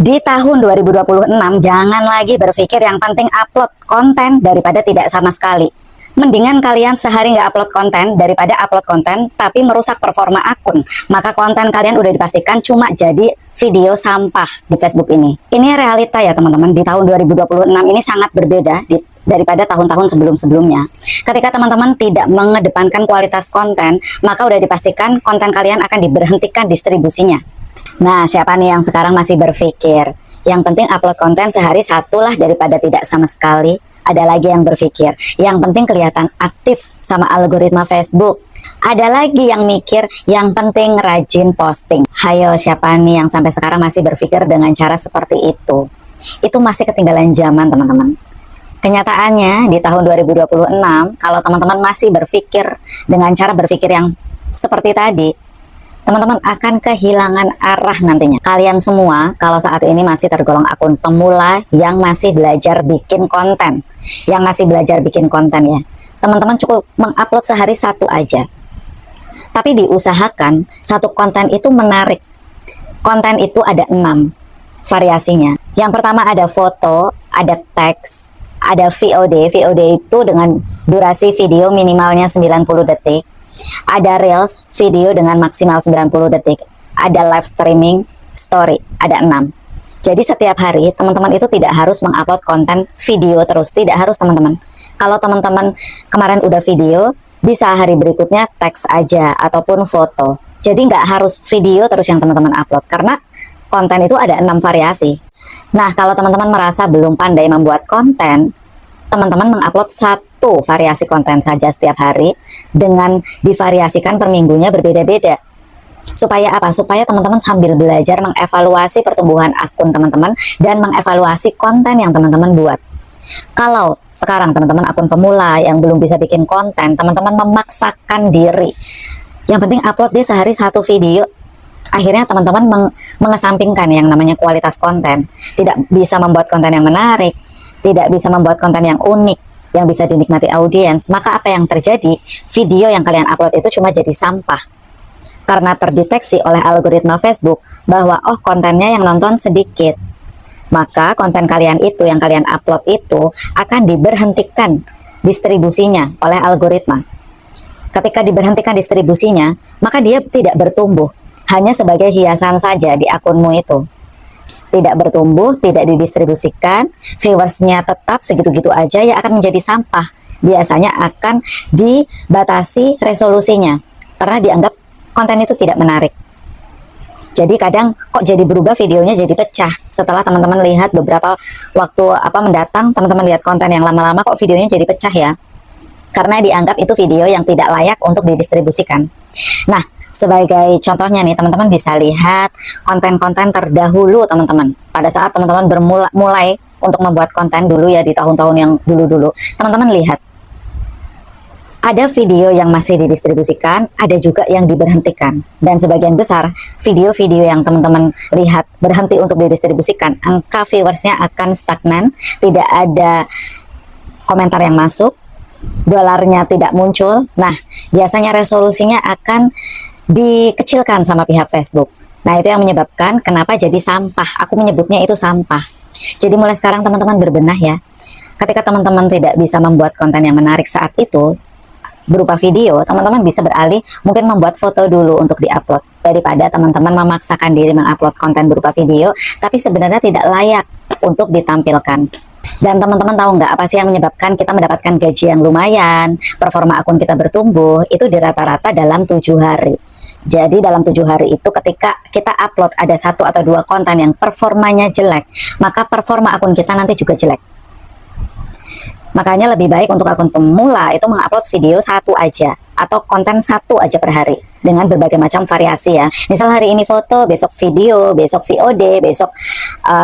Di tahun 2026, jangan lagi berpikir yang penting upload konten daripada tidak sama sekali. Mendingan kalian sehari nggak upload konten daripada upload konten tapi merusak performa akun. Maka konten kalian udah dipastikan cuma jadi video sampah di Facebook ini. Ini realita ya teman-teman, di tahun 2026 ini sangat berbeda daripada tahun-tahun sebelum-sebelumnya. Ketika teman-teman tidak mengedepankan kualitas konten, maka udah dipastikan konten kalian akan diberhentikan distribusinya. Nah, siapa nih yang sekarang masih berpikir yang penting upload konten sehari satu lah daripada tidak sama sekali? Ada lagi yang berpikir yang penting kelihatan aktif sama algoritma Facebook. Ada lagi yang mikir yang penting rajin posting. Hayo, siapa nih yang sampai sekarang masih berpikir dengan cara seperti itu? Itu masih ketinggalan zaman teman-teman. Kenyataannya di tahun 2026, kalau teman-teman masih berpikir dengan cara berpikir yang seperti tadi, teman-teman akan kehilangan arah nantinya. Kalian semua kalau saat ini masih tergolong akun pemula yang masih belajar bikin konten. Yang masih belajar bikin konten ya. Teman-teman cukup mengupload sehari satu aja. Tapi diusahakan satu konten itu menarik. Konten itu ada 6 variasinya. Yang pertama ada foto, ada teks, ada VOD. VOD itu dengan durasi video minimalnya 90 detik. Ada Reels, video dengan maksimal 90 detik. Ada live streaming, story, ada 6. Jadi setiap hari teman-teman itu tidak harus mengupload konten video terus. Tidak harus teman-teman. Kalau teman-teman kemarin udah video, bisa hari berikutnya teks aja ataupun foto. Jadi nggak harus video terus yang teman-teman upload. Karena konten itu ada 6 variasi. Nah, kalau teman-teman merasa belum pandai membuat konten, teman-teman mengupload satu variasi konten saja setiap hari dengan divariasikan per minggunya berbeda-beda. Supaya apa? Supaya teman-teman sambil belajar mengevaluasi pertumbuhan akun teman-teman dan mengevaluasi konten yang teman-teman buat. Kalau sekarang teman-teman akun pemula yang belum bisa bikin konten, teman-teman memaksakan diri. Yang penting upload dia sehari satu video. Akhirnya teman-teman mengesampingkan yang namanya kualitas konten. Tidak bisa membuat konten yang menarik, tidak bisa membuat konten yang unik, yang bisa dinikmati audiens. Maka apa yang terjadi? Video yang kalian upload itu cuma jadi sampah. Karena terdeteksi oleh algoritma Facebook bahwa oh kontennya yang nonton sedikit. Maka konten kalian itu yang kalian upload itu akan diberhentikan distribusinya oleh algoritma. Ketika diberhentikan distribusinya, maka dia tidak bertumbuh. Hanya sebagai hiasan saja di akunmu itu. Tidak bertumbuh, tidak didistribusikan, viewersnya tetap segitu-gitu aja, ya akan menjadi sampah. Biasanya akan dibatasi resolusinya karena dianggap konten itu tidak menarik. Jadi kadang kok jadi berubah videonya jadi pecah. Setelah teman-teman lihat beberapa waktu mendatang, teman-teman lihat konten yang lama-lama kok videonya jadi pecah ya. Karena dianggap itu video yang tidak layak untuk didistribusikan. Nah, sebagai contohnya nih, teman-teman bisa lihat konten-konten terdahulu teman-teman. Pada saat teman-teman mulai untuk membuat konten dulu ya di tahun-tahun yang dulu-dulu, teman-teman lihat. Ada video yang masih didistribusikan, ada juga yang diberhentikan. Dan sebagian besar video-video yang teman-teman lihat berhenti untuk didistribusikan, angka viewersnya akan stagnan, tidak ada komentar yang masuk, dolarnya tidak muncul. Nah, biasanya resolusinya akan dikecilkan sama pihak Facebook. Nah, itu yang menyebabkan kenapa jadi sampah. Aku menyebutnya itu sampah. Jadi mulai sekarang teman-teman berbenah ya. Ketika teman-teman tidak bisa membuat konten yang menarik saat itu berupa video, teman-teman bisa beralih mungkin membuat foto dulu untuk diupload daripada teman-teman memaksakan diri mengupload konten berupa video tapi sebenarnya tidak layak untuk ditampilkan. Dan teman-teman tahu nggak apa sih yang menyebabkan kita mendapatkan gaji yang lumayan, performa akun kita bertumbuh, itu di rata-rata dalam 7 hari. Jadi dalam 7 hari itu ketika kita upload ada 1 atau 2 konten yang performanya jelek, maka performa akun kita nanti juga jelek. Makanya lebih baik untuk akun pemula itu mengupload video 1 aja atau konten 1 aja per hari dengan berbagai macam variasi ya. Misal hari ini foto, besok video, besok VOD, besok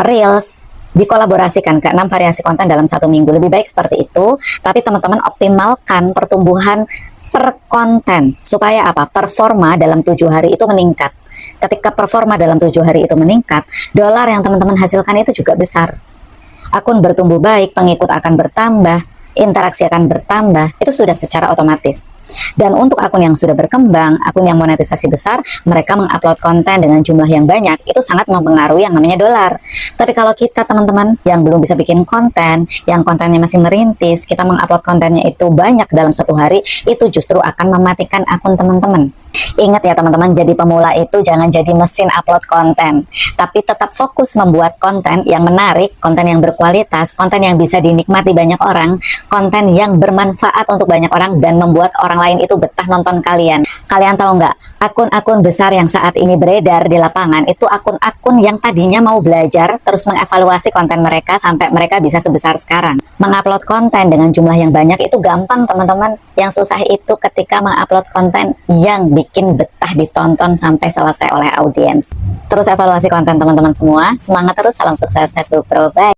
Reels, dikolaborasikan ke 6 variasi konten dalam 1 minggu. Lebih baik seperti itu, tapi teman-teman optimalkan pertumbuhan per konten supaya apa? Performa dalam 7 hari itu meningkat. Ketika performa dalam 7 hari itu meningkat, dolar yang teman-teman hasilkan itu juga besar. Akun bertumbuh baik, pengikut akan bertambah, interaksi akan bertambah, itu sudah secara otomatis. Dan untuk akun yang sudah berkembang, akun yang monetisasi besar, mereka mengupload konten dengan jumlah yang banyak, itu sangat mempengaruhi yang namanya dolar. Tapi kalau kita teman-teman yang belum bisa bikin konten, yang kontennya masih merintis, kita mengupload kontennya itu banyak dalam satu hari, itu justru akan mematikan akun teman-teman. Ingat ya teman-teman, jadi pemula itu jangan jadi mesin upload konten, tapi tetap fokus membuat konten yang menarik, konten yang berkualitas, konten yang bisa dinikmati banyak orang, konten yang bermanfaat untuk banyak orang dan membuat orang lain itu betah nonton kalian. Kalian tahu nggak, akun-akun besar yang saat ini beredar di lapangan itu akun-akun yang tadinya mau belajar terus mengevaluasi konten mereka sampai mereka bisa sebesar sekarang. Mengupload konten dengan jumlah yang banyak itu gampang teman-teman, yang susah itu ketika mengupload konten yang bikin betah ditonton sampai selesai oleh audiens. Terus evaluasi konten teman-teman semua, semangat terus, salam sukses Facebook Pro, bye!